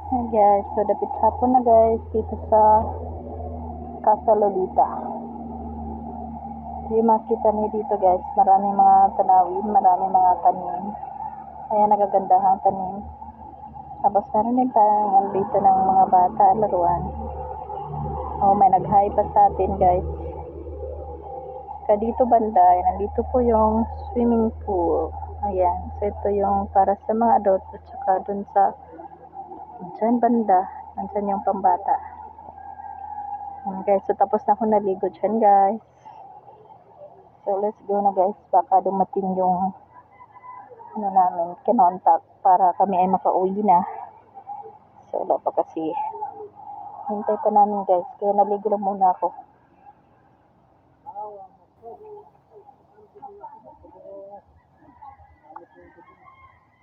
Hi guys, so dapit hapon na guys dito sa Casa Lolita. Yung makita niyo dito guys, maraming mga tanawin, maraming mga tanim. Ayan, nagagandahang tanim. Tapos meron din tayong dito ng mga bata, laruan. Oh, may nag-hi pa sa atin guys. Kaya dito banda, nandito po yung swimming pool. Ayan, so ito yung para sa mga adult at saka dun sa dyan banda, nandyan yung pambata. Ayan guys, so tapos na ako naligo dyan guys. So let's go na guys, baka dumating yung ano namin, kinontak para kami ay makauwi na. So wala pa kasi, hintay pa namin guys, kaya naligo lang muna ako.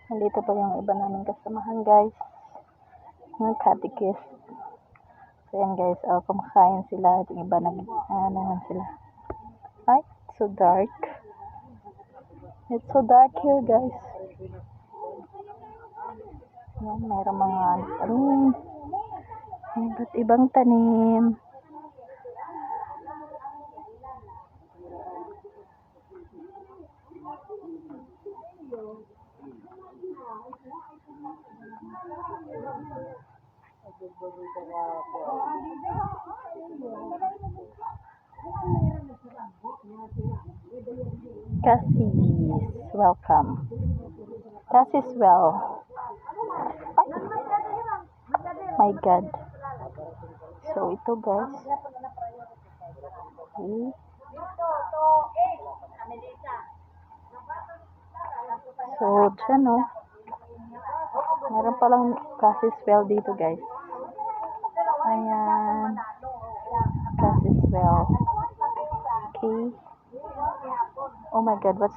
Nandito pa yung iba namin kasamahan guys, yung katikis. So yan guys, kumakain sila, yung iba naman sila. Ay, so dark. It's so dark here guys. Yan, mayroong mga tanim. Iba't ibang tanim. Cassis, welcome. Cassis well. Ay, my God. So ito guys. Okay. So dyan o. Meron palang Cassis well dito guys. Ayan. Cassis well. Okay. Oh my God, what's...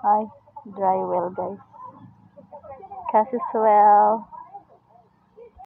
Ay, dry well guys. Cassis well.